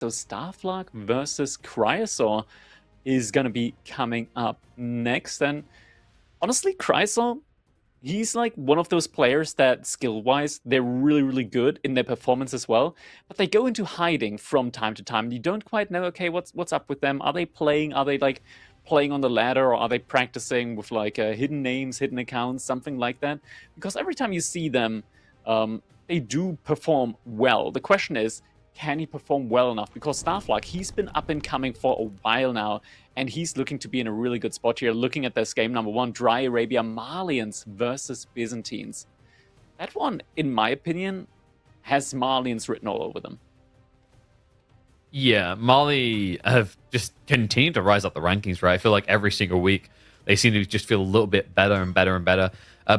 So Starflark versus Chrysaor is going to be coming up next. And honestly, Chrysaor, he's like one of those players that skill-wise, they're really, really good in their performance as well. But they go into hiding from time to time. You don't quite know, okay, what's up with them? Are they playing? Are they like playing on the ladder, or are they practicing with like hidden names, hidden accounts, something like that? Because every time you see them, they do perform well. The question is, can he perform well enough? Because Starflark, he's been up and coming for a while now, and he's looking to be in a really good spot here. Looking at this game number one, Dry Arabia Malians versus Byzantines. That one, in my opinion, has Malians written all over them. Yeah, Mali have just continued to rise up the rankings, right? I feel like every single week they seem to just feel a little bit better and better and better.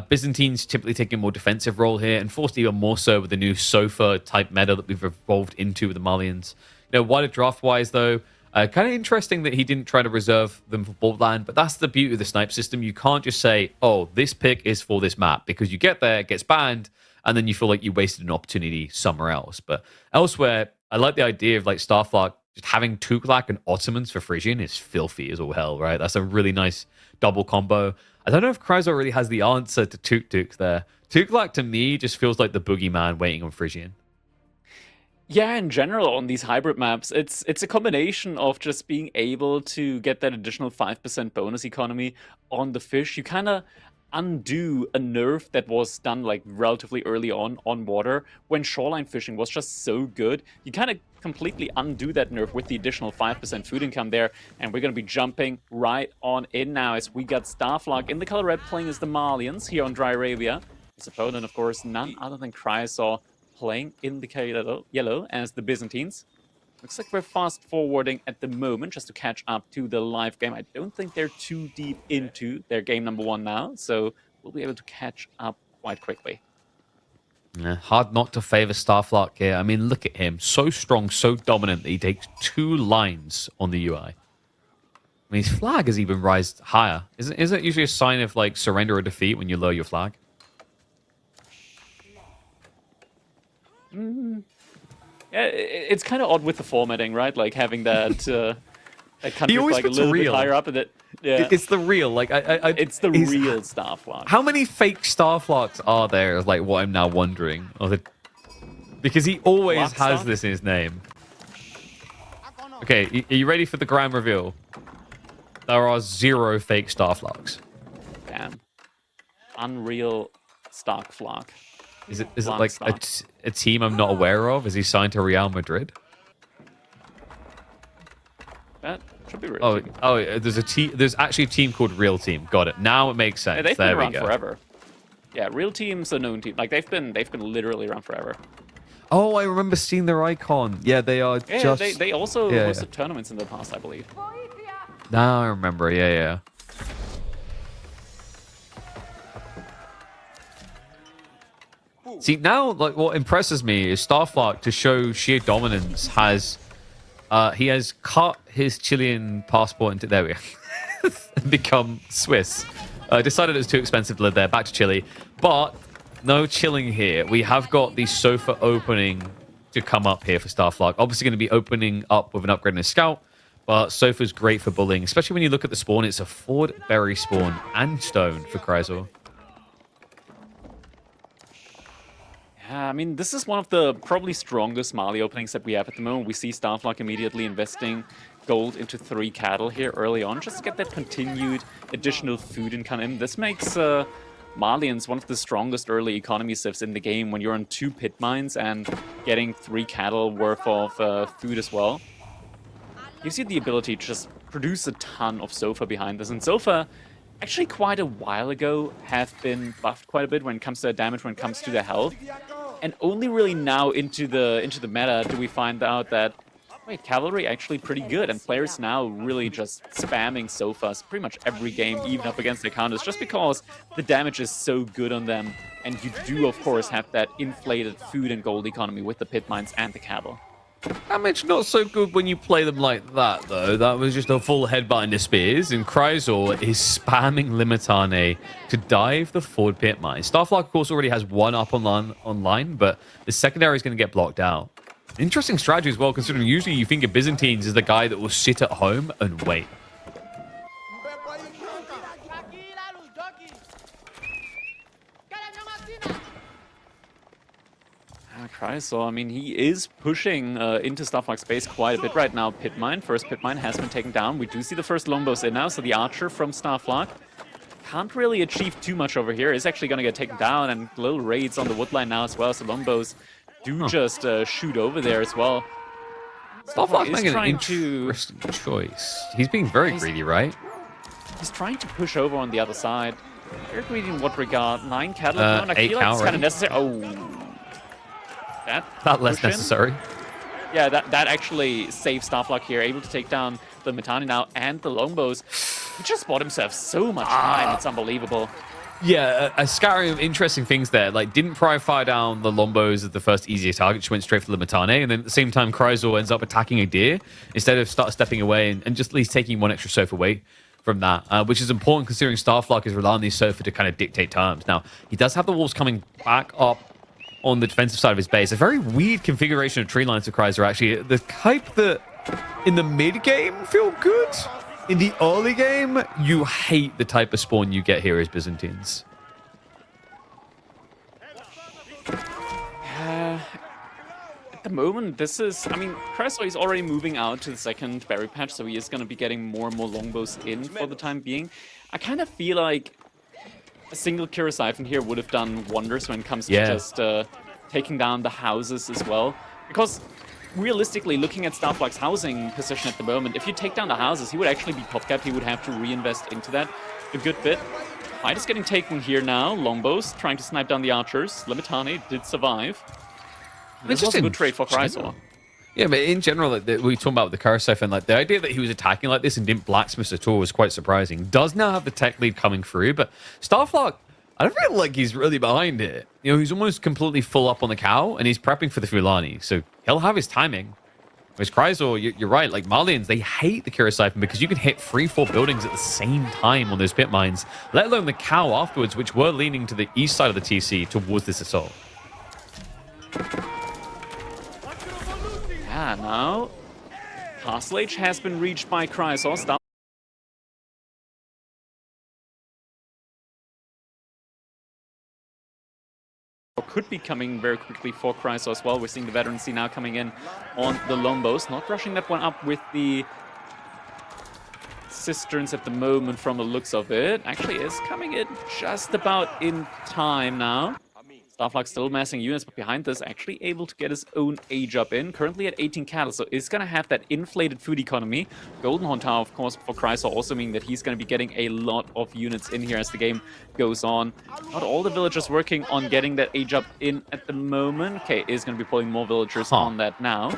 Byzantines typically taking a more defensive role here, and forced even more so with the new sofa type meta that we've evolved into with the Malians. You know, wider draft-wise, though, kind of interesting that he didn't try to reserve them for Borderland, but that's the beauty of the snipe system. You can't just say, oh, this pick is for this map, because you get there, it gets banned, and then you feel like you wasted an opportunity somewhere else. But elsewhere, I like the idea of like Starflark just having Tuklak and Ottomans for Frisian is filthy as all hell, right? That's a really nice double combo. I don't know if Chrysaor really has the answer to Tuk there. Tuklak to me just feels like the boogeyman waiting on Frisian. Yeah, in general, on these hybrid maps, it's a combination of just being able to get that additional 5% bonus economy on the fish. You kind of undo a nerf that was done like relatively early on water when shoreline fishing was just so good. You kind of completely undo that nerf with the additional 5% food income there, and we're going to be jumping right on in now as we got Starflark in the color red playing as the Malians here on Dry Arabia. His opponent, of course, none other than Chrysaor, playing in the yellow as the Byzantines. Looks like we're fast forwarding at the moment just to catch up to the live game. I don't think they're too deep into their game number one now, so we'll be able to catch up quite quickly. Yeah, hard not to favor Starflark here. I mean, look at him. So strong, so dominant that he takes 2 lines on the UI. I mean, his flag has even rised higher. Isn't it usually a sign of like surrender or defeat when you lower your flag? Yeah, it's kind of odd with the formatting, right? Like having that that country flag a little bit higher up, and that yeah, it's the real like it's the real Starflark. How many fake Starflarks are there? Is like what I'm now wondering. Because he always has this in his name. Okay, are you ready for the grand reveal? There are 0 fake Starflarks. Damn, unreal Starflark. Is it like a team I'm not aware of? Is he signed to Real Madrid? That should be real. There's actually a team called Real Team. Got it. Now it makes sense. Yeah, they've been around forever. Yeah, Real Team's a known team. Like they've been literally around forever. Oh, I remember seeing their icon. Yeah, they are just. They also hosted tournaments in the past, I believe. Now I remember. Yeah. See, now, like, what impresses me is Starflark, to show sheer dominance, he has cut his Chilean passport into, there we go, become Swiss. Decided it was too expensive to live there, back to Chile. But no chilling here. We have got the sofa opening to come up here for Starflark. Obviously going to be opening up with an upgrade in a scout, but sofa's great for bullying, especially when you look at the spawn. It's a Ford Berry spawn and stone for Chrysaor. I mean, this is one of the probably strongest Mali openings that we have at the moment. We see Starflark immediately investing gold into 3 cattle here early on, just to get that continued additional food income in. This makes Malians one of the strongest early economy sieves in the game when you're on 2 pit mines and getting 3 cattle worth of food as well. Gives you the ability to just produce a ton of Sofa behind this. And Sofa, actually quite a while ago, have been buffed quite a bit when it comes to their damage, when it comes to their health. And only really now into the meta do we find out that, wait, cavalry actually pretty good, and players now really just spamming Sofas pretty much every game, even up against their counters, just because the damage is so good on them. And you do, of course, have that inflated food and gold economy with the pit mines and the cattle. Damage not so good when you play them like that, though. That was just a full headbutt into spears, and Chrysaor is spamming Limitane to dive the forward pit mine. Starflark, of course, already has 1 up online, but the secondary is going to get blocked out. Interesting strategy as well, considering usually you think of Byzantines as the guy that will sit at home and wait. Chrysaor, I mean, he is pushing into Starflark space quite a bit right now. Pit mine, first pit mine has been taken down. We do see the first longbows in now, so the archer from Starflark can't really achieve too much over here. Is actually going to get taken down, and little raids on the woodline now as well. So longbows do just shoot over there as well. Starflark's making an interesting choice. He's being very greedy, right? He's trying to push over on the other side. Very greedy in what regard? 9 cattle. I 8 feel like it's kind of necessary. Oh. That less necessary. Yeah, that actually saves Starflark here, able to take down the Mittani now and the longbows. He just bought himself so much time, it's unbelievable. Yeah, a scattering of interesting things there. Like, didn't fire down the longbows as the first easier target, just went straight for the Mittani, and then at the same time, Chrysaor ends up attacking a deer instead of stepping away and just at least taking one extra sofa away from that, which is important considering Starflark is relying on these sofa to kind of dictate terms. Now, he does have the wolves coming back up on the defensive side of his base. A very weird configuration of tree lines for Chrysaor, actually. The type that in the mid-game feel good. In the early game, you hate the type of spawn you get here as Byzantines. At the moment, this is... I mean, Chrysaor is already moving out to the second berry patch, so he is going to be getting more and more longbows in for the time being. I kind of feel like a single Chrysaor here would have done wonders when it comes to just taking down the houses as well. Because realistically, looking at Starflark's housing position at the moment, if you take down the houses, he would actually be top capped. He would have to reinvest into that a good bit. Fight is getting taken here now. Longbows trying to snipe down the archers. Limitani did survive. This was a good trade for Chrysaor. Yeah, but in general, like we talking about the Chrysaor, and like the idea that he was attacking like this and didn't blacksmith at all was quite surprising. Does now have the tech lead coming through, but Starflark, I don't feel like he's really behind it. You know, he's almost completely full up on the cow, and he's prepping for the Fulani, so he'll have his timing. Whereas Chrysaor, you're right, like Malians, they hate the Chrysaor because you can hit 3-4 buildings at the same time on those pit mines, let alone the cow afterwards, which were leaning to the east side of the TC towards this assault. Yeah, now Castle Age has been reached by Chrysaor. Could be coming very quickly for Chrysaor as well. We're seeing the veterancy now coming in on the longbows. Not rushing that one up with the cisterns at the moment from the looks of it. Actually is coming in just about in time now. Starflark still massing units, but behind this, actually able to get his own age up in. Currently at 18 cattle, so is going to have that inflated food economy. Golden Horn Tower, of course, for Chrysaor also meaning that he's going to be getting a lot of units in here as the game goes on. Not all the villagers working on getting that age up in at the moment. Okay, is going to be pulling more villagers on that now.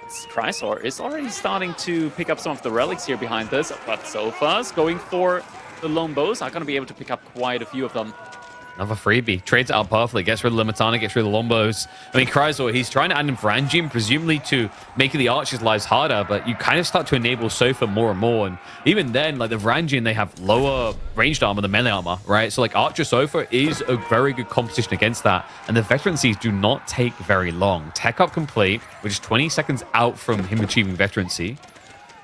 Chrysaor is already starting to pick up some of the relics here behind this, but so far, going for the longbows are going to be able to pick up quite a few of them. Another freebie. Trades it out perfectly. Gets rid of the Limitana, gets rid of the longbows. I mean, Chrysaor, he's trying to add in Varangian, presumably to make the archers' lives harder, but you kind of start to enable Sofa more and more. And even then, like the Varangian, they have lower ranged armor than melee armor, right? So like Archer Sofa is a very good competition against that. And the veterancies do not take very long. Tech up complete, which is 20 seconds out from him achieving veterancy.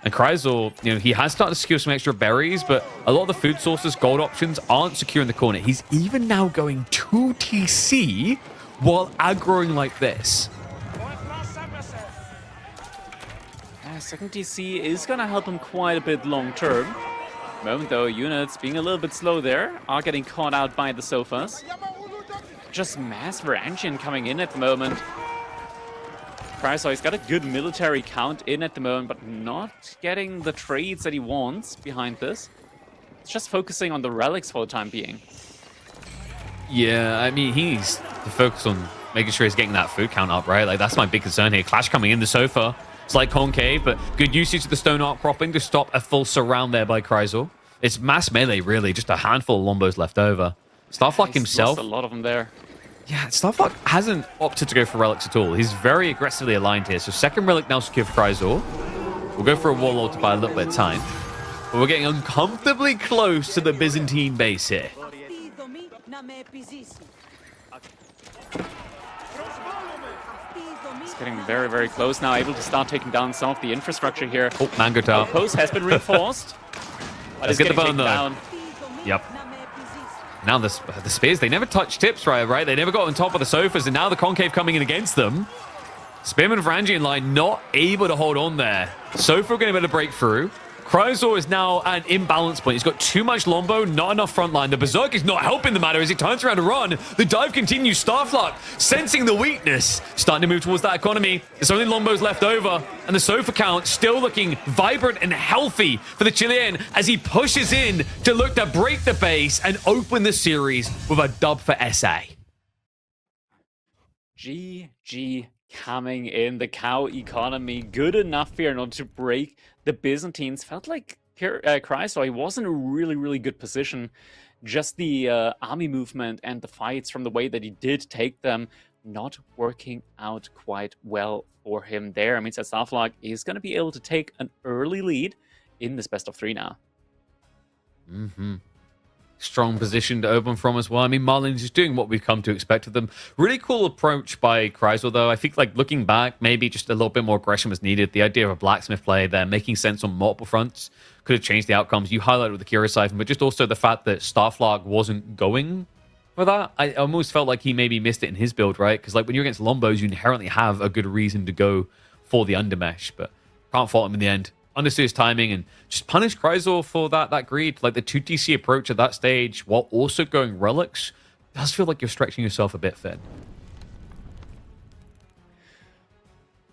And Chrysaor, you know, he has started to secure some extra berries, but a lot of the food sources, gold options, aren't secure in the corner. He's even now going 2 TC while aggroing like this. Second TC is going to help him quite a bit long term. At the moment, though, units being a little bit slow there are getting caught out by the sofas. Just mass Varangian coming in at the moment. Chrysaor, he's got a good military count in at the moment, but not getting the trades that he wants behind this. It's just focusing on the relics for the time being. Yeah, I mean, he needs to focus on making sure he's getting that food count up, right? Like, that's my big concern here. Clash coming in the Sofa. It's like concave, but good usage of the stone outcropping to stop a full surround there by Chrysaor. It's mass melee, really. Just a handful of longbows left over. Starflark himself... lost a lot of them there. Yeah, Starflark hasn't opted to go for relics at all. He's very aggressively aligned here. So second relic now secure for Chrysaor. We'll go for a Wololo to buy a little bit of time. But we're getting uncomfortably close to the Byzantine base here. It's getting very, very close now, able to start taking down some of the infrastructure here. Oh, Mango Tart. Outpost has been reinforced. But Let's it's get the getting bone, taken though. down. Yep. Now the spears, they never touched tips, right? They never got on top of the sofas, and now the concave coming in against them. Spearman Varangian line not able to hold on there. Sofa going to be able to break through. Chrysaor is now at an imbalance point. He's got too much Lombo, not enough front line. The Berserk is not helping the matter as he turns around to run. The dive continues. Starflark sensing the weakness, starting to move towards that economy. There's only Lombos left over, and the Sofa count still looking vibrant and healthy for the Chilean as he pushes in to look to break the base and open the series with a dub for SA. GG coming in. The cow economy good enough here in order to break the Byzantines. Felt like Chrysaor, he was in a really, really good position. Just the army movement and the fights from the way that he did take them not working out quite well for him there. I mean, Starflark is going to be able to take an early lead in this best of 3 now. Strong position to open from as well. I mean, Marlins is doing what we've come to expect of them. Really cool approach by Chrysaor, though. I think, like, looking back, maybe just a little bit more aggression was needed. The idea of a blacksmith play there making sense on multiple fronts could have changed the outcomes. You highlighted with the Kira siphon, but just also the fact that Starflark wasn't going for that. I almost felt like he maybe missed it in his build, right? Because, like, when you're against Lombos, you inherently have a good reason to go for the undermesh, but can't fault him in the end. Understood his timing and just punish Chrysaor for that greed. Like the 2 TC approach at that stage while also going relics does feel like you're stretching yourself a bit thin.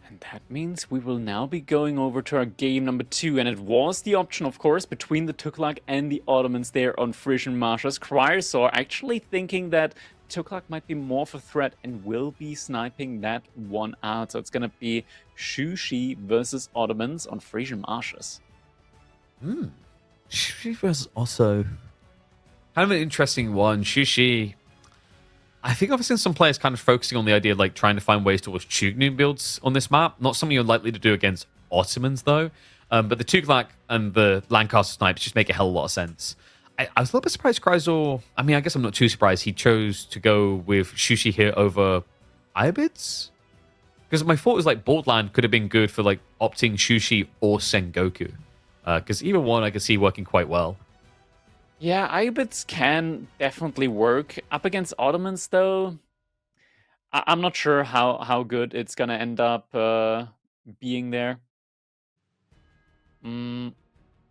And that means we will now be going over to our game number 2. And it was the option, of course, between the Tuklak and the Ottomans there on Frisian Marshes. Chrysaor actually thinking that Tuklak might be more of a threat and will be sniping that one out. So it's going to be Shushi versus Ottomans on Frisian Marshes. Shushi was also kind of an interesting one. Shushi, I think I've seen some players kind of focusing on the idea of like trying to find ways towards Chugnu builds on this map. Not something you're likely to do against Ottomans, though. But the Tuklak and the Lancaster snipes just make a hell of a lot of sense. I was a little bit surprised Chrysaor, I mean, I guess I'm not too surprised he chose to go with Shushi here over Ibids. Because my thought was like Borderland could have been good for like opting Shushi or Sengoku. Because either one I could see working quite well. Yeah, Ibids can definitely work. Up against Ottomans, though, I'm not sure how good it's going to end up being there.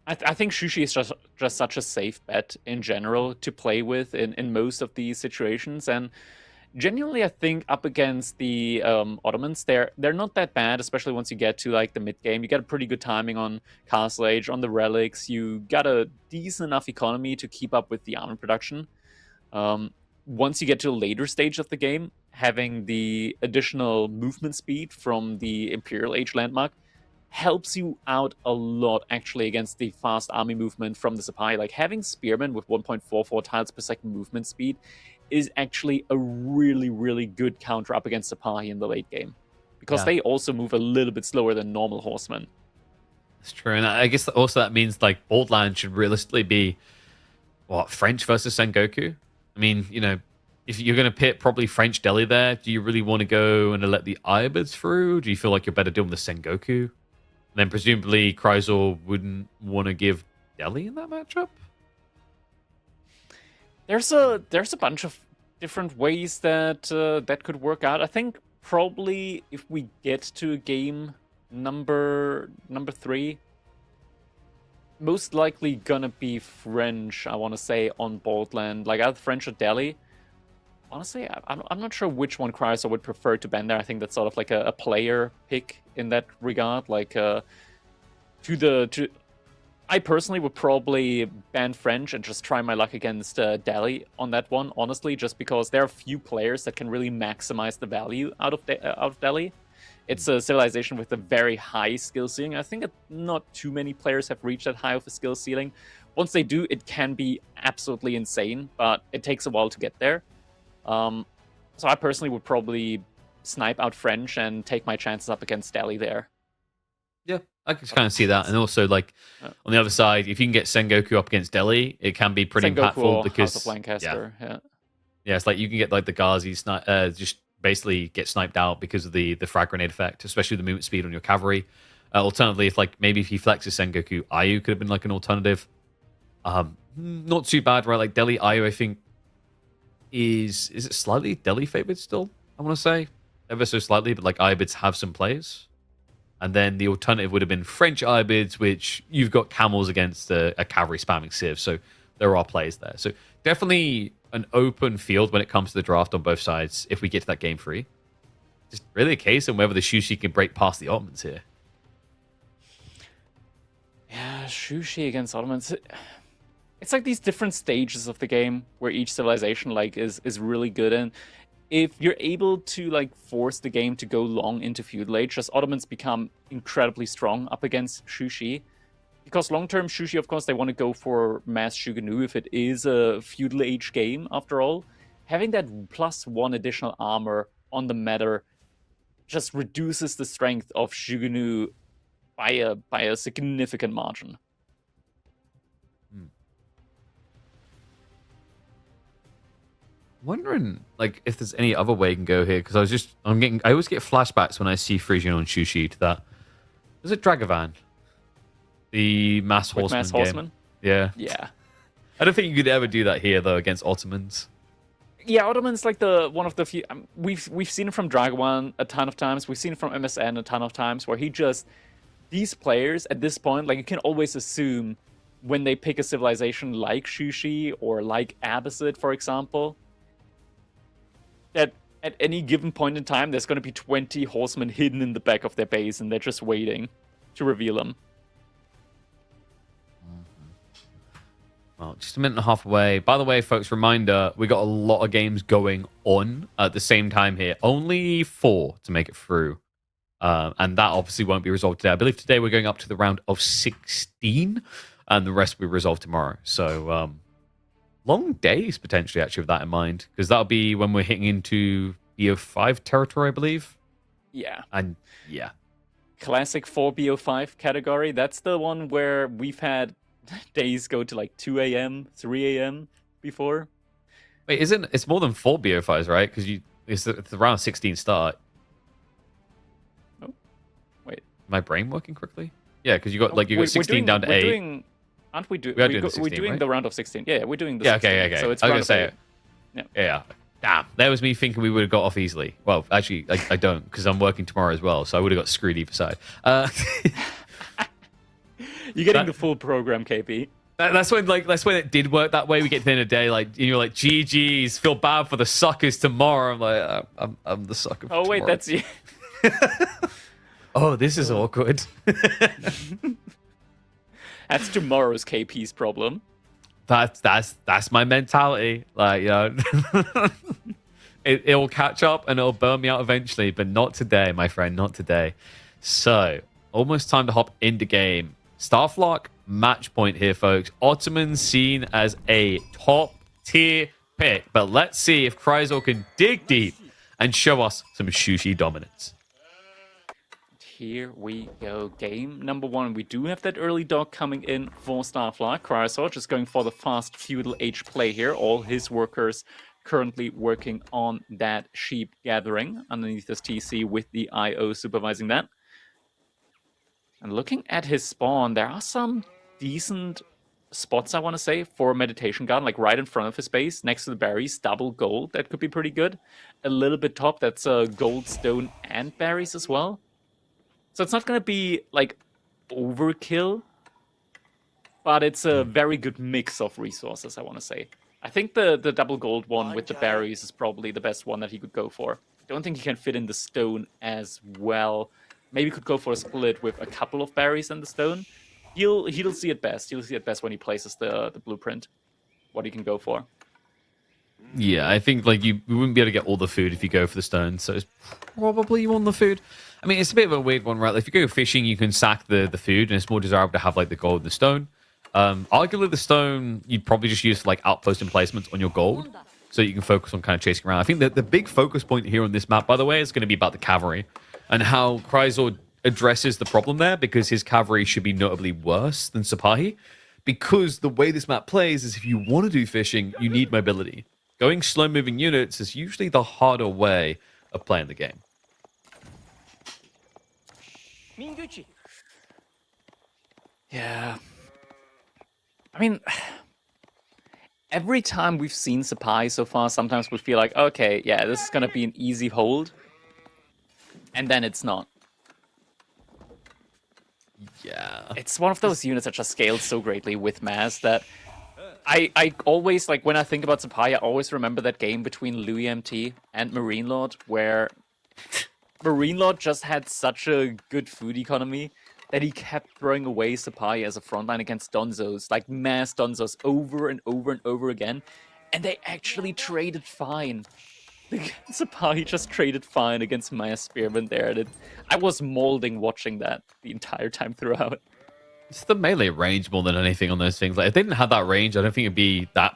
I think Shushi is just such a safe bet in general to play with in most of these situations. And genuinely, I think up against the Ottomans, they're not that bad, especially once you get to like the mid game. You get a pretty good timing on Castle Age, on the relics. You got a decent enough economy to keep up with the armor production. Once you get to a later stage of the game, having the additional movement speed from the Imperial Age landmark helps you out a lot, actually, against the fast army movement from the Sapai. Like, having Spearmen with 1.44 tiles per second movement speed is actually a really, really good counter up against Sapai in the late game. Because they also move a little bit slower than normal horsemen. That's true. And I guess also that means, like, Boldland should realistically be, what, French versus Sengoku? I mean, you know, if you're going to pit probably French Delhi there, do you really want to go and let the Ibids through? Do you feel like you're better dealing with the Sengoku? Then presumably Chrysaor wouldn't want to give Delhi in that matchup? There's a bunch of different ways that that could work out. I think probably if we get to game number 3, most likely gonna be French, I want to say, on Boldland. Like, either French or Delhi. Honestly, I'm not sure which one Chrysaor would prefer to ban there. I think that's sort of like a player pick in that regard. Like, I personally would probably ban French and just try my luck against Delhi on that one, honestly, just because there are few players that can really maximize the value out of Delhi. It's a civilization with a very high skill ceiling. I think that not too many players have reached that high of a skill ceiling. Once they do, it can be absolutely insane, but it takes a while to get there. So I personally would probably snipe out French and take my chances up against Delhi there. Yeah, I can kind of see that. And also, like, on the other side, if you can get Sengoku up against Delhi, it can be pretty Sengoku impactful or because House of Lancaster, yeah, it's like you can get like the Ghazi just basically get sniped out because of the frag grenade effect, especially the movement speed on your cavalry. Alternatively, if like maybe if he flexes Sengoku, Ayu could have been like an alternative. Not too bad, right? Like Delhi Ayu, I think is it slightly Delhi favored still? I want to say ever so slightly, but like Ibids have some plays. And then the alternative would have been French Ibids, which you've got camels against a cavalry spamming Civ. So there are plays there. So definitely an open field when it comes to the draft on both sides if we get to that game 3. Just really a case of whether the Shushi can break past the Ottomans here. Yeah, Shushi against Ottomans. It's like these different stages of the game where each civilization like is really good in. If you're able to like force the game to go long into feudal age, just Ottomans become incredibly strong up against Shushi. Because long-term Shushi, of course, they want to go for mass Shogunate if it is a feudal age game, after all. Having that +1 additional armor on the matter just reduces the strength of Shogunate by a significant margin. Wondering like if there's any other way you can go here, because I always get flashbacks when I see Frisian on Shushi to that. Is it Dragovan? The mass horseman Mass game. Horseman? Yeah. Yeah. I don't think you could ever do that here though against Ottomans. Yeah, Ottoman's like the one of the few. We've seen it from Dragovan a ton of times. We've seen it from MSN a ton of times, where these players at this point, like you can always assume when they pick a civilization like Shushi or like Abbasid, for example, that at any given point in time, there's going to be 20 horsemen hidden in the back of their base, and they're just waiting to reveal them. Well, just a minute and a half away. By the way, folks, reminder, we got a lot of games going on at the same time here. Only 4 to make it through. And that obviously won't be resolved today. I believe today we're going up to the round of 16, and the rest will be resolved tomorrow. So, long days, potentially, actually, with that in mind. Because that'll be when we're hitting into BO5 territory, I believe. Yeah. And, yeah. Classic 4 BO5 category. That's the one where we've had days go to like 2 a.m., 3 a.m. before. Wait, it's more than 4 BO5s, right? Because it's around 16 start. Oh, wait. My brain working correctly? Yeah, because you got 16 down to 8. Aren't we doing? We are doing the 16, we're doing right? the round of 16. Yeah, we're doing the. Yeah, 16. okay. So it's I was round gonna of say 8. Yeah. Damn, that was me thinking we would have got off easily. Well, actually, I don't, because I'm working tomorrow as well, so I would have got screwed either side. You're getting the full program, KP. That's when it did work that way. We get to the end of the day, like you're like, GG's, feel bad for the suckers tomorrow. I'm like, I'm the sucker. Oh wait, tomorrow. that's you. Oh, this is awkward. That's tomorrow's KP's problem. That's my mentality. Like, you know, it'll catch up and it'll burn me out eventually, but not today, my friend, not today. So, almost time to hop into game. Starflark match point here, folks. Ottoman seen as a top tier pick, but let's see if Chrysaor can dig deep and show us some Shushi dominance. Here we go. Game number 1. We do have that early dog coming in for Starflark. Chrysaor just going for the fast feudal age play here. All his workers currently working on that sheep gathering underneath this TC with the IO supervising that. And looking at his spawn, there are some decent spots, I want to say, for a meditation garden, like right in front of his base, next to the berries, double gold. That could be pretty good. A little bit top, that's gold, stone, and berries as well. So it's not going to be, like, overkill, but it's a very good mix of resources, I want to say. I think the double gold one with the berries is probably the best one that he could go for. I don't think he can fit in the stone as well. Maybe could go for a split with a couple of berries and the stone. He'll see it best. He'll see it best when he places the blueprint, what he can go for. Yeah, I think like we wouldn't be able to get all the food if you go for the stone, so it's probably you want the food. I mean, it's a bit of a weird one, right? Like if you go fishing, you can sack the food, and it's more desirable to have like the gold and the stone. Arguably, the stone you'd probably just use for like outpost emplacements on your gold, so you can focus on kind of chasing around. I think that the big focus point here on this map, by the way, is going to be about the cavalry and how Chrysaor addresses the problem there, because his cavalry should be notably worse than Sipahi. Because the way this map plays is if you want to do fishing, you need mobility. Going slow-moving units is usually the harder way of playing the game. Yeah. I mean, every time we've seen Sapai so far, sometimes we feel like, okay, yeah, this is going to be an easy hold. And then it's not. Yeah. It's one of those units that just scales so greatly with mass that I always, like, when I think about Sapai, I always remember that game between Louis MT and Marine Lord, where Marine Lord just had such a good food economy that he kept throwing away Sapai as a frontline against Donzos, like mass Donzos, over and over and over again. And they actually traded fine. Sapai just traded fine against Mass Spearman there. And I was molding watching that the entire time throughout. It's the melee range more than anything on those things. Like, if they didn't have that range, I don't think it'd be that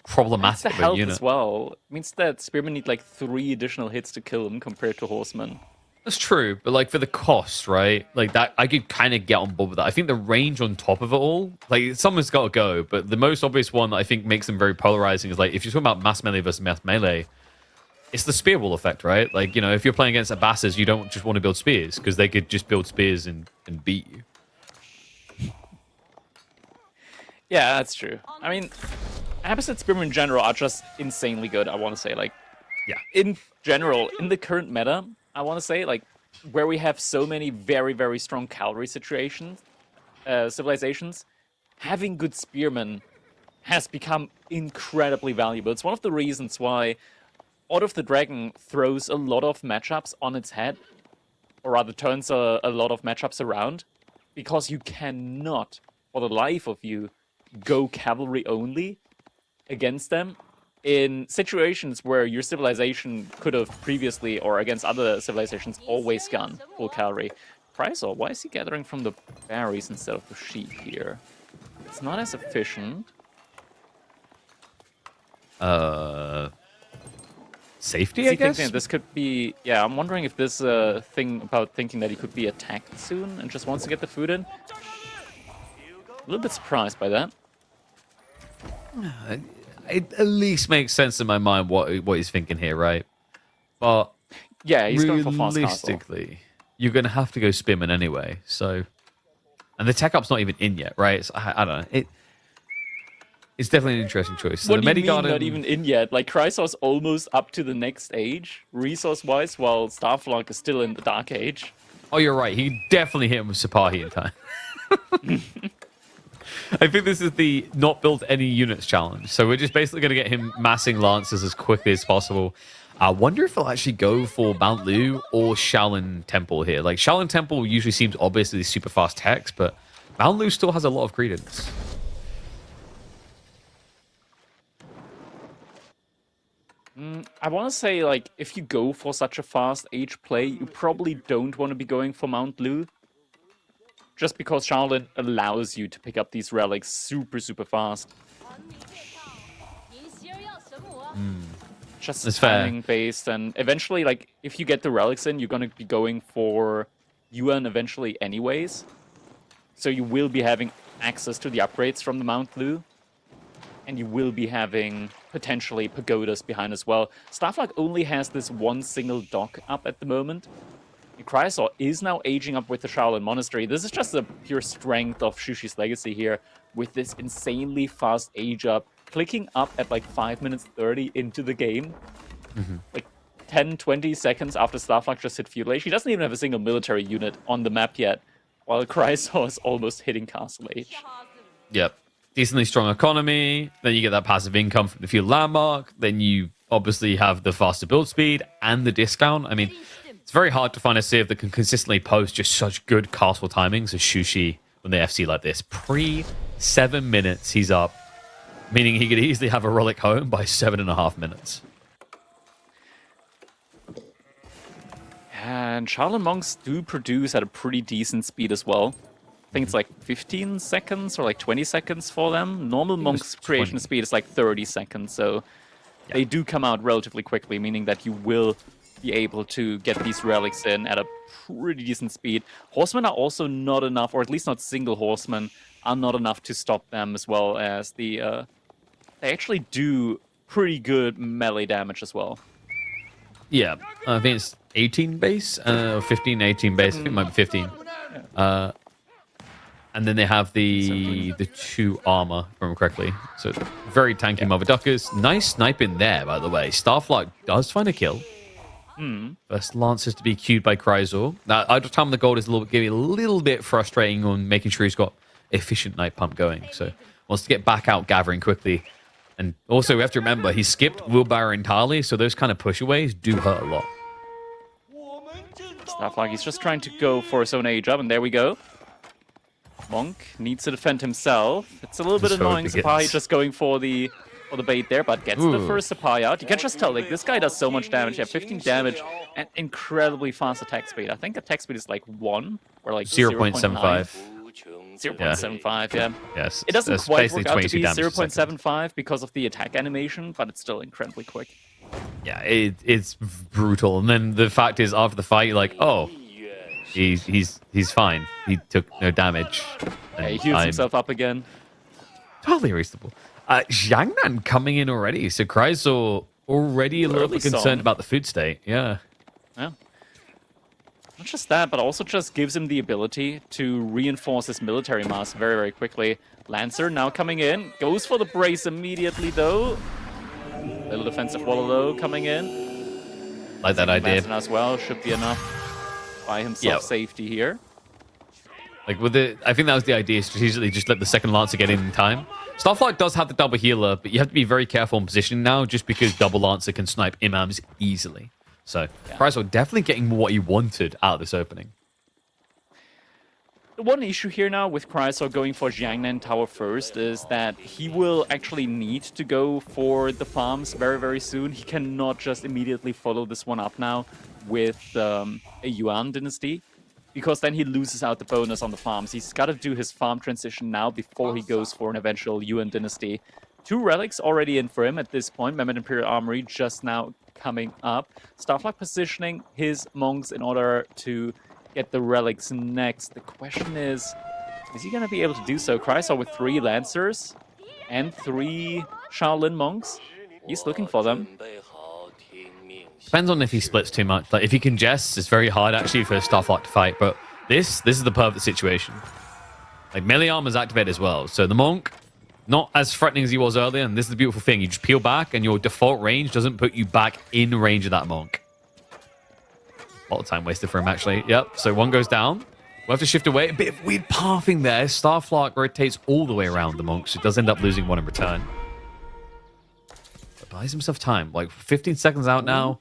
It's problematic the of a health unit. as well. It means that Spearmen need like 3 additional hits to kill him compared to Horsemen. That's true, but like for the cost, right? Like that, I could kind of get on board with that. I think the range on top of it all, like someone's got to go. But the most obvious one that I think makes them very polarizing is like if you're talking about mass melee versus mass melee, it's the spear wall effect, right? Like, you know, if you're playing against Abbasis, you don't just want to build spears because they could just build spears and beat you. Yeah, that's true. I mean, Abbasid Spearmen in general are just insanely good, I want to say. Like, Yeah. in general, in the current meta, I want to say, like, where we have so many very, very strong cavalry situations, civilizations, having good spearmen has become incredibly valuable. It's one of the reasons why Order of the Dragon throws a lot of matchups on its head, or rather turns a lot of matchups around, because you cannot, for the life of you, go cavalry only against them in situations where your civilization could have previously, or against other civilizations, always gone full cavalry. Chrysaor, why is he gathering from the berries instead of the sheep here? It's not as efficient. Safety, Is I he guess? thinking that this could be... Yeah, I'm wondering if this thing about thinking that he could be attacked soon and just wants to get the food in. A little bit surprised by that. It at least makes sense in my mind what he's thinking here, right? But Yeah, he's going for fast castle. realistically, you're going to have to go Spearman anyway. So, and the tech up's not even in yet, right? So, I don't know. It's definitely an interesting choice. So What the do you mean Medigarden, not even in yet? Like, Chrysaor's almost up to the next age, resource-wise, while Starflark is still in the Dark Age. Oh, you're right. He definitely hit him with Sapahi in time. I think this is the not build any units challenge. So we're just basically going to get him massing Lancers as quickly as possible. I wonder if he'll actually go for Mount Lu or Shaolin Temple here. Like, Shaolin Temple usually seems obviously super fast techs, but Mount Lu still has a lot of credence. I want to say, like, if you go for such a fast age play, you probably don't want to be going for Mount Lu. Just because Shaolin allows you to pick up these relics super, super fast. Just That's fair. timing based, and eventually, like, if you get the relics in, you're going to be going for Yuan eventually anyways. So you will be having access to the upgrades from the Mount Lu. And you will be having potentially pagodas behind as well. Starflark only has this one single dock up at the moment. And Chrysaor is now aging up with the Shaolin Monastery. This is just the pure strength of Shushi's legacy here, with this insanely fast age up, clicking up at like 5 minutes 30 into the game. Like 10, 20 seconds after Starflark just hit Feudal Age. He doesn't even have a single military unit on the map yet, while Chrysaor is almost hitting Castle Age. Yep. Decently strong economy, then you get that passive income from the field landmark, then you obviously have the faster build speed and the discount. I mean, it's very hard to find a civ that can consistently post just such good castle timings as Shushi when they FC like this. Pre-7 minutes, he's up, meaning he could easily have a relic home by 7.5 minutes. And Shaolin Monks do produce at a pretty decent speed as well. I think it's like 15 seconds or like 20 seconds for them. Normal Monk's creation 20. speed is like 30 seconds, so they do come out relatively quickly, meaning that you will be able to get these relics in at a pretty decent speed. Horsemen are also not enough, or at least not single horsemen, are not enough to stop them, as well as they actually do pretty good melee damage as well. Yeah, I think it's 18 base, 15, 18 base. I think it might be 15. And then they have the 2 armor, if I remember correctly. So very tanky Mother Duckers. Nice sniping there, by the way. Starflark does find a kill. First Lancers to be queued by Chrysaor. Now, Idle Time on the gold is getting a little bit frustrating on making sure he's got efficient night pump going. So wants to get back out gathering quickly. And also, we have to remember, he skipped Wheelbarrow entirely, so those kind of pushaways do hurt a lot. Starflark, he's just trying to go for his own age up, and there we go. Monk needs to defend himself. It's a little bit annoying, Sapai just going for the bait there, but gets the first Sapai out. You can just tell, like, this guy does so much damage. Yeah, 15 damage and incredibly fast attack speed. I think attack speed is like 1 or like 0.75. 0.75, yeah. Yes. It doesn't quite work out to be 0.75 because of the attack animation, but it's still incredibly quick. Yeah, it's brutal. And then the fact is, after the fight, you're like, oh, he's fine. He took no damage. Yeah, he heals himself up again. Totally reasonable. Jiangnan coming in already. So Chrysaor already a little bit concerned about the food state. Yeah. Yeah. Not just that, but also just gives him the ability to reinforce his military mass very, very quickly. Lancer now coming in. Goes for the brace immediately, though. Little defensive Wololo coming in. Like that idea. Lancer as well. Should be enough. Buy himself safety here. Like with it, I think that was the idea, strategically just let the second Lancer get in time. Starflark does have the double healer, but you have to be very careful in positioning now just because double Lancer can snipe imams easily. So Chrysaor definitely getting what he wanted out of this opening. The one issue here now with Chrysaor going for Jiangnan Tower first is that he will actually need to go for the farms very, very soon. He cannot just immediately follow this one up now with a Yuan dynasty, because then he loses out the bonus on the farms. He's got to do his farm transition now before he goes for an eventual Yuan dynasty. 2 relics already in for him at this point. Mammoth Imperial Armory just now coming up. Starflark positioning his monks in order to get the relics next. The question is he going to be able to do so? Chrysaor with 3 Lancers and 3 Shaolin monks. He's looking for them. Depends on if he splits too much. Like if he congests, it's very hard actually for Starflark to fight. But this is the perfect situation. Like melee armor's activated as well. So the monk, not as threatening as he was earlier. And this is the beautiful thing. You just peel back and your default range doesn't put you back in range of that monk. A lot of time wasted for him, actually. Yep, so 1 goes down. We'll have to shift away. A bit of weird pathing there. Starflark rotates all the way around the monk, so it does end up losing 1 in return. But buys himself time. Like 15 seconds out now.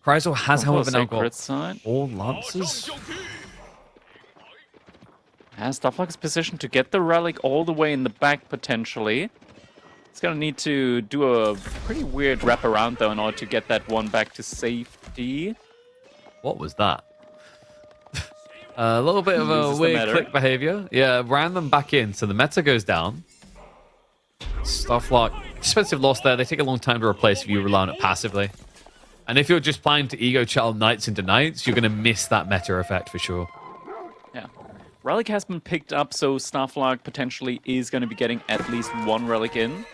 Chrysaor has, however, now got all Lancers. And Starflark is positioned to get the relic all the way in the back, potentially. He's going to need to do a pretty weird wraparound, though, in order to get that one back to safety. What was that? A little bit of a weird click behavior. Yeah, ran them back in, so the meta goes down. Starflark, expensive loss there. They take a long time to replace if you rely on it passively. And if you're just planning to ego channel knights into knights, you're going to miss that meta effect for sure. Yeah. Relic has been picked up, so Starflark potentially is going to be getting at least 1 relic in.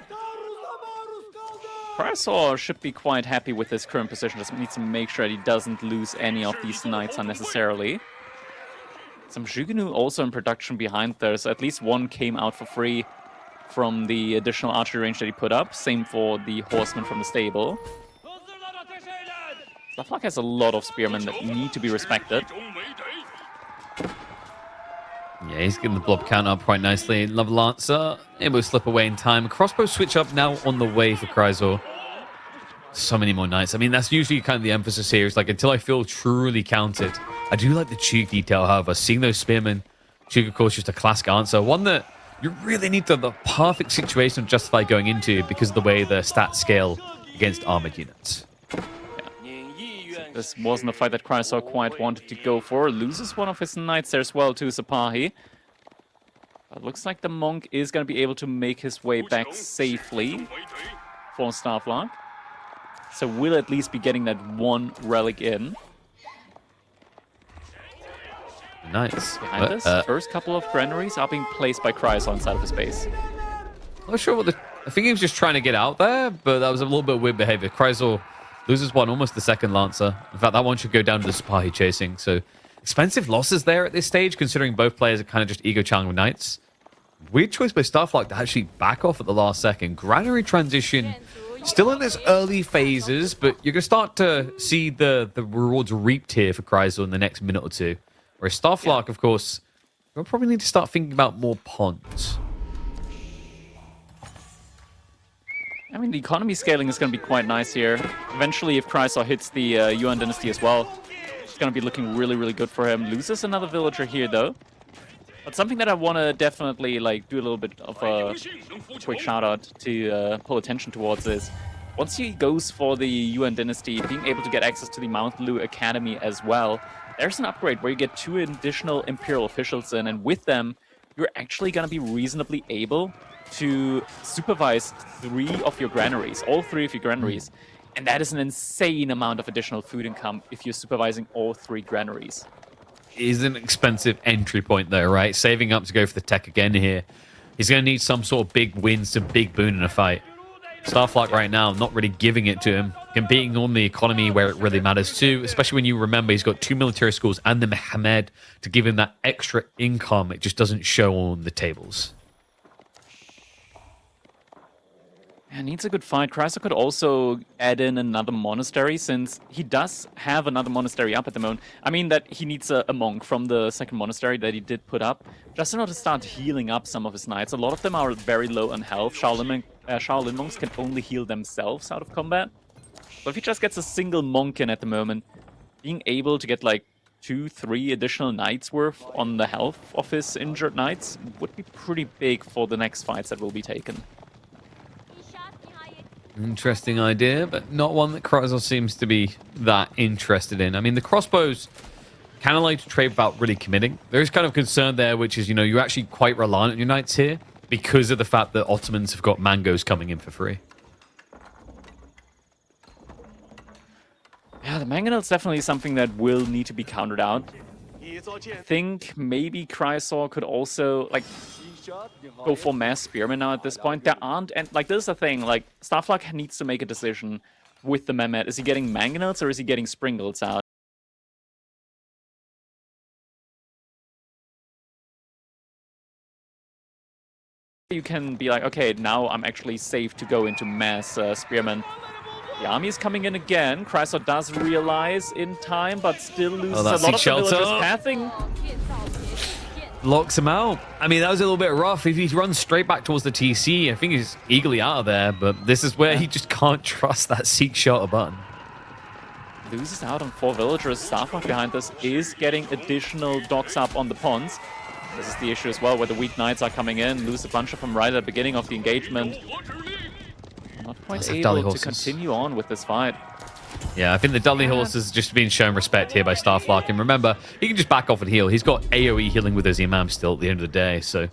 Chrysaor should be quite happy with his current position. Just needs to make sure that he doesn't lose any of these knights unnecessarily. Some Jugunu also in production behind there, so at least 1 came out for free from the additional archery range that he put up. Same for the horsemen from the stable. Starflark has a lot of spearmen that need to be respected. Yeah, he's getting the blob count up quite nicely. Love Lancer, able to slip away in time. Crossbow switch up now on the way for Chrysaor. So many more knights. I mean, that's usually kind of the emphasis here. It's like, until I feel truly counted. I do like the cheek detail, however. Seeing those spearmen, cheek, of course, just a classic answer. One that you really need the perfect situation to justify going into because of the way the stats scale against armored units. This wasn't a fight that Chrysaor quite wanted to go for. Loses 1 of his knights there as well to Sapahi. But looks like the monk is going to be able to make his way back safely for Starflark. So we'll at least be getting that 1 relic in. Nice. Behind us, first couple of granaries are being placed by Chrysaor inside of his base. I'm not sure what I think he was just trying to get out there, but that was a little bit of weird behavior. Chrysaor Loses one, almost the second Lancer. In fact, that one should go down to the Sipahi chasing. So expensive losses there at this stage, considering both players are kind of just ego challenging knights. Weird choice by Starflark to actually back off at the last second. Granary transition still in its early phases, but you're going to start to see the rewards reaped here for Chrysaor in the next minute or two. Whereas Starflark, of course, we'll probably need to start thinking about more ponds. I mean, the economy scaling is going to be quite nice here. Eventually, if Chrysaor hits the Yuan dynasty as well, it's going to be looking really, really good for him. Loses another villager here, though. But something that I want to definitely do a little bit of a quick shout out to pull attention towards is once he goes for the Yuan dynasty, being able to get access to the Mount Lu Academy as well, there's an upgrade where you get 2 additional Imperial officials in, and with them, you're actually going to be reasonably able to supervise 3 of your granaries, all 3 of your granaries. And that is an insane amount of additional food income if you're supervising all 3 granaries. Is an expensive entry point though, right? Saving up to go for the tech again here. He's going to need some sort of big win, some big boon in a fight. Starflark right now, not really giving it to him. Competing on the economy where it really matters too, especially when you remember he's got 2 military schools and the Mohammed to give him that extra income. It just doesn't show on the tables. Yeah, needs a good fight. Chrysaor could also add in another monastery, since he does have another monastery up at the moment. I mean that he needs a monk from the second monastery that he did put up, just in order to start healing up some of his knights. A lot of them are very low on health. Shaolin monks can only heal themselves out of combat. So if he just gets a single monk in at the moment, being able to get 2-3 additional knights worth on the health of his injured knights would be pretty big for the next fights that will be taken. Interesting idea, but not one that Chrysaor seems to be that interested in. I mean, the crossbows kind of like to trade without really committing. There is kind of concern there, which is, you're actually quite reliant on your knights here because of the fact that Ottomans have got mangoes coming in for free. Yeah, the mangonel is definitely something that will need to be countered out. I think maybe Chrysaor could also, go for mass spearmen now at this point. There aren't, and this is the thing, Starflark needs to make a decision with the Mehmet. Is he getting mangonels or is he getting springles out? You can be like, okay, now I'm actually safe to go into mass spearmen. The army is coming in again. Chrysaor does realize in time, but still loses a lot of the villagers pathing. Locks him out. I mean, that was a little bit rough. If he runs straight back towards the TC, I think he's eagerly out of there, but this is where he just can't trust that seek shelter button. Loses out on 4 villagers. Starflark behind this is getting additional docks up on the ponds. This is the issue as well, where the weak knights are coming in. Lose a bunch of them right at the beginning of the engagement. Not quite able to continue on with this fight. Yeah, I think the Dudley horse is just being shown respect here by Starflark. And remember, he can just back off and heal. He's got AoE healing with his Imam still at the end of the day. So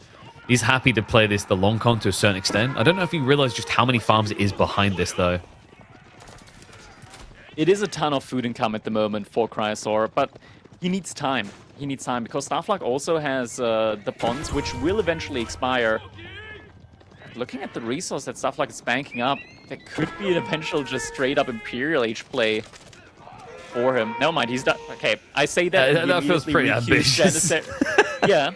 he's happy to play this the long con to a certain extent. I don't know if you realize just how many farms it is behind this, though. It is a ton of food income at the moment for Chrysaor, but he needs time. He needs time because Starflark also has the ponds, which will eventually expire. Looking at the resource that Starflark is banking up, there could be an eventual just straight up Imperial Age play for him. Never mind, he's done. Okay, I say that. That feels pretty ambitious. Yeah.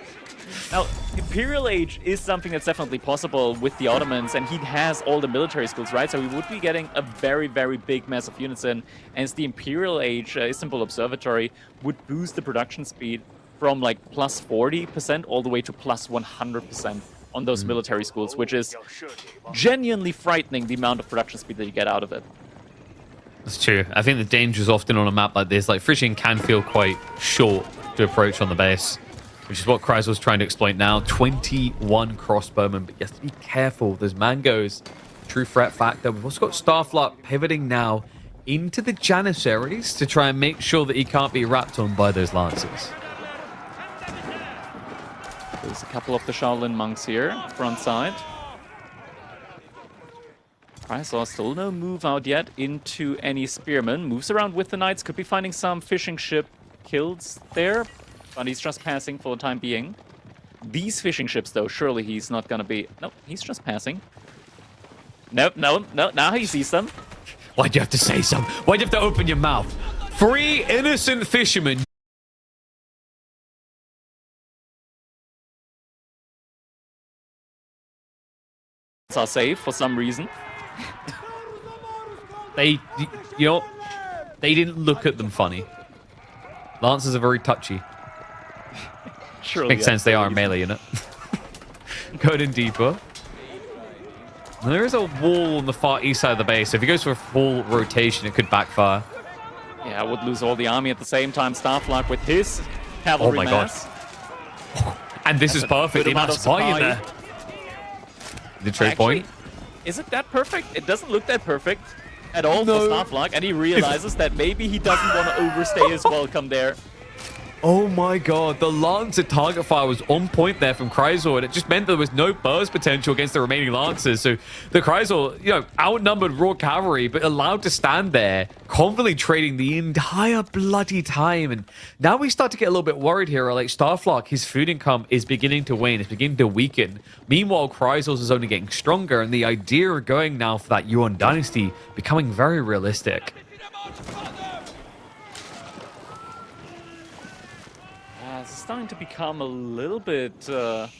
Now, Imperial Age is something that's definitely possible with the Ottomans, and he has all the military schools, right? So we would be getting a very, very big mass of units in, and the Imperial Age Istanbul Observatory would boost the production speed from plus 40% all the way to plus 100%. On those military schools, which is genuinely frightening, the amount of production speed that you get out of it. That's true. I think the danger is often on a map like this. Frisian can feel quite short to approach on the base, which is what Chrysaor's trying to exploit now. 21 crossbowmen, but you have to be careful. There's mangoes, true threat factor. We've also got Starflark pivoting now into the Janissaries to try and make sure that he can't be wrapped on by those lancers. There's a couple of the Shaolin monks here, front side. Chrysaor still no move out yet into any spearmen. Moves around with the knights, could be finding some fishing ship kills there, but he's just passing for the time being. These fishing ships, though, surely he's not gonna be... Nope, he's just passing. Nope, no, now he sees them. Why'd you have to say something? Why'd you have to open your mouth? 3 innocent fishermen. Are safe for some reason. They, you know, they didn't look at them funny. Lancers are very touchy. Surely Makes sense, they are melee, you know. Going in deeper. There is a wall on the far east side of the base. So if he goes for a full rotation, it could backfire. Yeah, would lose all the army at the same time. Starflark with his cavalry Oh my mass. God. And this is perfect. They must supply in there. The trade point. Is it that perfect? It doesn't look that perfect at all for Starflark, and he realizes that maybe he doesn't want to overstay his welcome there. Oh my God, the Lancer target fire was on point there from Chrysaor, and it just meant there was no burst potential against the remaining Lancers. So the Chrysaor, you know, outnumbered raw cavalry, but allowed to stand there, confidently trading the entire bloody time. And now we start to get a little bit worried here. Like Starflark, his food income is beginning to wane, it's beginning to weaken. Meanwhile, Chrysaor's is only getting stronger, and the idea of going now for that Yuan dynasty becoming very realistic. It's starting to become a little bit of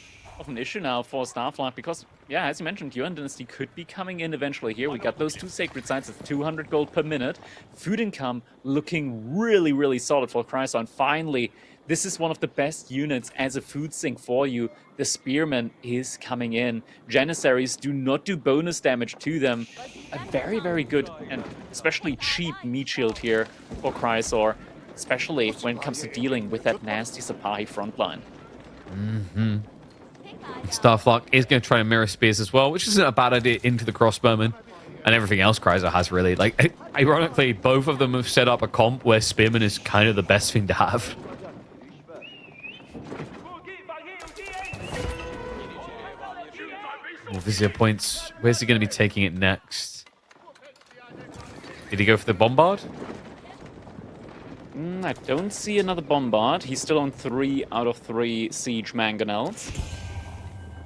an issue now for Starflark because, yeah, as you mentioned, Yuan Dynasty could be coming in eventually here. We got those 2 sacred sites at 200 gold per minute. Food income looking really, really solid for Chrysaor. And finally, this is one of the best units as a food sink for you. The Spearman is coming in. Janissaries do not do bonus damage to them. A very, very good and especially cheap meat shield here for Chrysaor, especially when it comes to dealing with that nasty Sapahi frontline. Starflark is going to try and mirror spears as well, which isn't a bad idea into the crossbowmen. And everything else Chrysaor has really. Like, ironically, both of them have set up a comp where spearman is kind of the best thing to have. More Vizier points. Where's he going to be taking it next? Did he go for the bombard? I don't see another bombard. He's still on 3 out of 3 siege mangonels.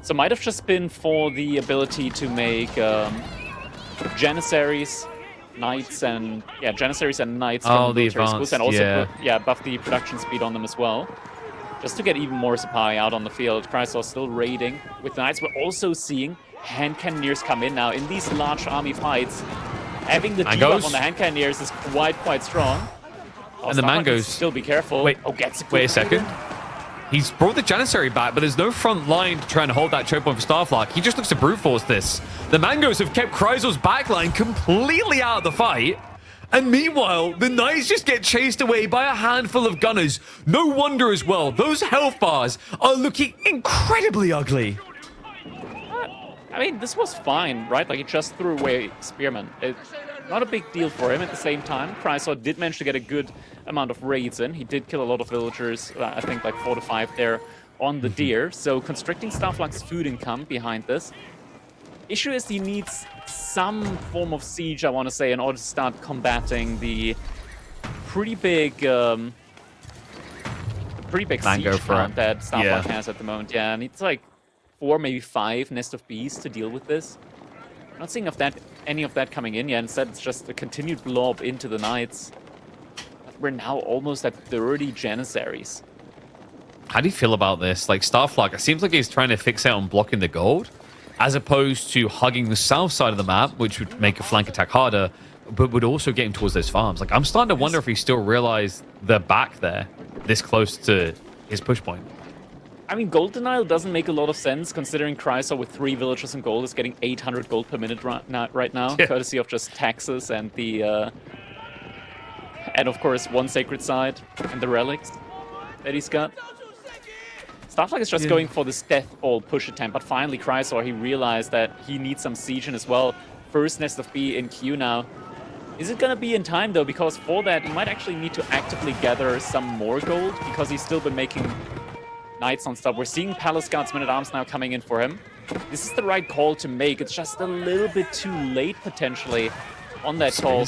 So might have just been for the ability to make Janissaries, Knights, and Janissaries and Knights from the military schools, and also buff the production speed on them as well, just to get even more supply out on the field. Chrysaor still raiding with the Knights. We're also seeing hand cannoneers come in now in these large army fights. Having the debuff on the hand cannoneers is quite strong. And the mangoes. Still be careful. Wait, gets wait a second. He's brought the Janissary back, but there's no front line to try and hold that choke point for Starflark. He just looks to brute force this. The mangoes have kept Chrysaor's backline completely out of the fight. And meanwhile, the Knights just get chased away by a handful of gunners. No wonder as well, those health bars are looking incredibly ugly. I mean, this was fine, right? Like, he just threw away Spearman. It's not a big deal for him at the same time. Chrysaor did manage to get a good amount of raids in. He did kill a lot of villagers, I think like 4 to 5 there on the deer. So constricting Starflark's food income behind this. Issue is he needs some form of siege, I want to say, in order to start combating the pretty big siege count that Starflark has at the moment. Yeah, needs like 4, maybe 5 Nest of Bees to deal with this. I'm not seeing any of that coming in yet. Instead, it's just a continued blob into the Knights. We're now almost at 30 Janissaries. How do you feel about this? Like, Starflark, it seems like he's trying to fixate on blocking the gold, as opposed to hugging the south side of the map, which would make a flank attack harder, but would also get him towards those farms. Like, I'm starting to wonder if he still realized they're back there, this close to his push point. I mean, gold denial doesn't make a lot of sense, considering Chrysaor with 3 villages in gold is getting 800 gold per minute right now, courtesy of just taxes and the... and of course, 1 sacred site and the relics that he's got. Starflark is just going for this death ball push attempt, but finally Chrysaor, he realized that he needs some siege in as well. First Nest of Bee in queue now. Is it going to be in time, though? Because for that, he might actually need to actively gather some more gold, because he's still been making Knights on stuff. We're seeing Palace Guards Men-at-Arms now coming in for him. This is the right call to make. It's just a little bit too late, potentially, on that call.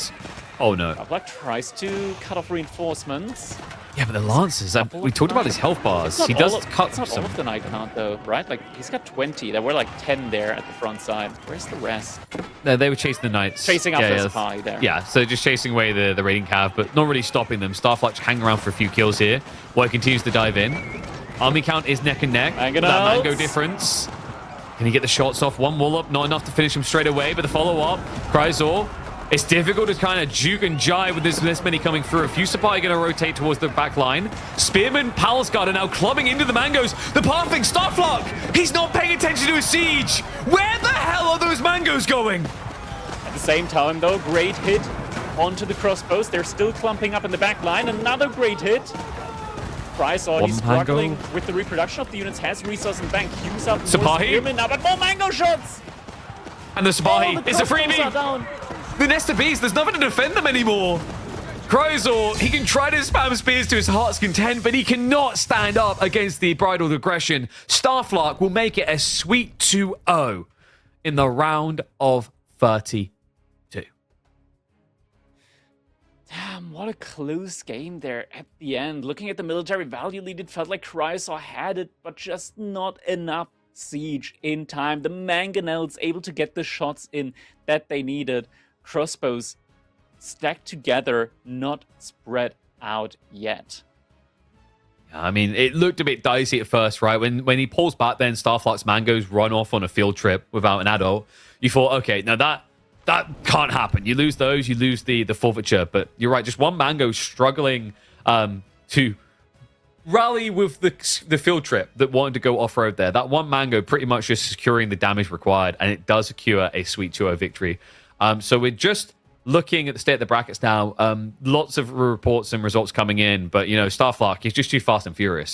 Oh, no. Starflark tries to cut off reinforcements. Yeah, but the Lancers, we talked about his health bars. He does cut It's not all some. of the Night Hunt, though, right? Like, he's got 20. There were like 10 there at the front side. Where's the rest? No, they were chasing the Knights. Chasing after the Spy there. Yeah, so just chasing away the raiding cav, but not really stopping them. Starflark hanging around for a few kills here, while he continues to dive in. Army count is neck and neck. That mango difference. Can he get the shots off? One wall up, not enough to finish him straight away, but the follow-up. Chrysaor. It's difficult to kind of juke and jive with this many coming through. A few supply going to rotate towards the back line. Spearman, Palace Guard are now clubbing into the mangoes. The pathing, Starflark! He's not paying attention to his siege! Where the hell are those mangoes going? At the same time, though, great hit onto the crossbows. They're still clumping up in the back line. Another great hit. Chrysaor, he's struggling with the reproduction of the units. Has resource in bank. Queues up more Spearman now, but more mango shots! And the Sabahi is a freebie! The Nest of Bees, there's nothing to defend them anymore. Chrysaor, he can try to spam spears to his heart's content, but he cannot stand up against the bridled aggression. Starflark will make it a sweet 2-0 in the round of 32. Damn, what a close game there at the end. Looking at the military value lead, it felt like Chrysaor had it, but just not enough siege in time. The mangonels able to get the shots in that they needed. Crossbows stacked together, not spread out yet. I mean, it looked a bit dicey at first, right? When he pulls back, then Starflark's mangoes run off on a field trip without an adult. You thought, okay, now that can't happen. You lose those, you lose the forfeiture. But you're right, just one mango struggling to rally with the field trip that wanted to go off-road there. That one mango pretty much just securing the damage required, and it does secure a sweet 2-0 victory. So we're just looking at the state of the brackets now. Lots of reports and results coming in, but, you know, Starflark is just too fast and furious.